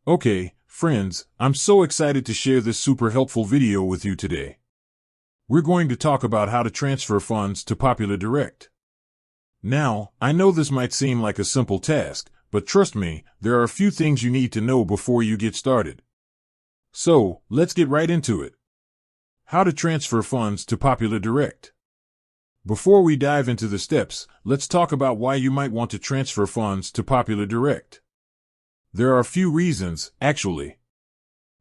Okay, friends, I'm so excited to share this super helpful video with you today. We're going to talk about how to transfer funds to Popular Direct. Now, I know this might seem like a simple task, but trust me, there are a few things you need to know before you get started. So, let's get right into it. How to transfer funds to Popular Direct. Before we dive into the steps, let's talk about why you might want to transfer funds to Popular Direct. There are a few reasons, actually.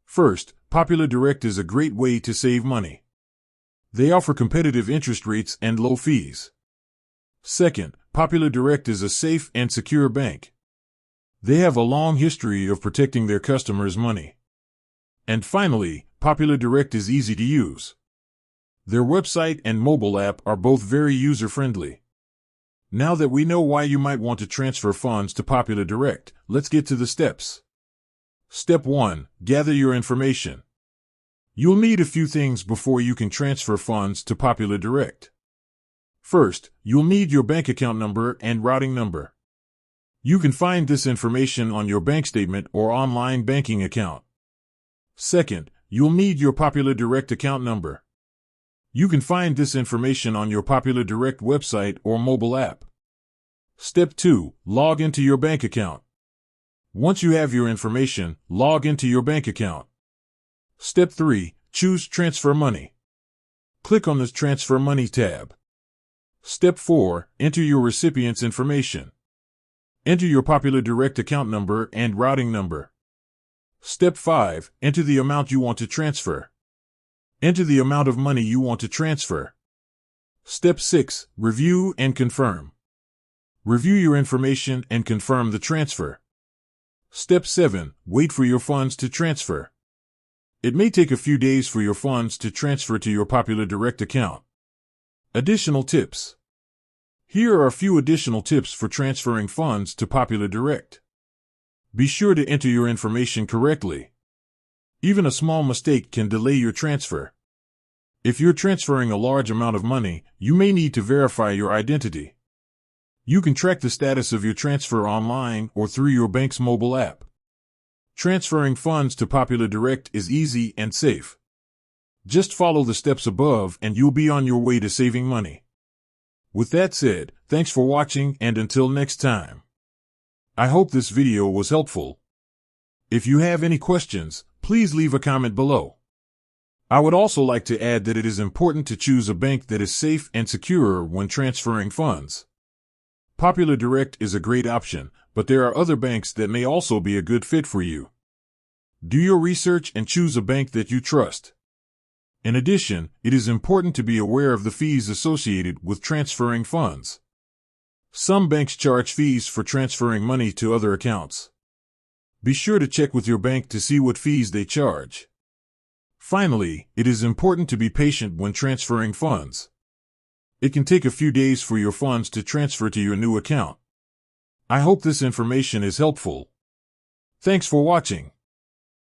First, Popular Direct is a great way to save money. They offer competitive interest rates and low fees. Second, Popular Direct is a safe and secure bank. They have a long history of protecting their customers' money. And finally, Popular Direct is easy to use. Their website and mobile app are both very user-friendly. Now that we know why you might want to transfer funds to Popular Direct, let's get to the steps. Step 1. Gather your information. You'll need a few things before you can transfer funds to Popular Direct. First, you'll need your bank account number and routing number. You can find this information on your bank statement or online banking account. Second, you'll need your Popular Direct account number. You can find this information on your Popular Direct website or mobile app. Step 2. Log into your bank account. Once you have your information, log into your bank account. Step 3. Choose Transfer Money. Click on the Transfer Money tab. Step 4. Enter your recipient's information. Enter your Popular Direct account number and routing number. Step 5. Enter the amount you want to transfer. Enter the amount of money you want to transfer. Step 6. Review and confirm. Review your information and confirm the transfer. Step 7. Wait for your funds to transfer. It may take a few days for your funds to transfer to your Popular Direct account. Additional tips. Here are a few additional tips for transferring funds to Popular Direct. Be sure to enter your information correctly. Even a small mistake can delay your transfer. If you're transferring a large amount of money, you may need to verify your identity. You can track the status of your transfer online or through your bank's mobile app. Transferring funds to Popular Direct is easy and safe. Just follow the steps above and you'll be on your way to saving money. With that said, thanks for watching and until next time. I hope this video was helpful. If you have any questions, please leave a comment below. I would also like to add that it is important to choose a bank that is safe and secure when transferring funds. Popular Direct is a great option, but there are other banks that may also be a good fit for you. Do your research and choose a bank that you trust. In addition, it is important to be aware of the fees associated with transferring funds. Some banks charge fees for transferring money to other accounts. Be sure to check with your bank to see what fees they charge. Finally, it is important to be patient when transferring funds. It can take a few days for your funds to transfer to your new account. I hope this information is helpful. Thanks for watching.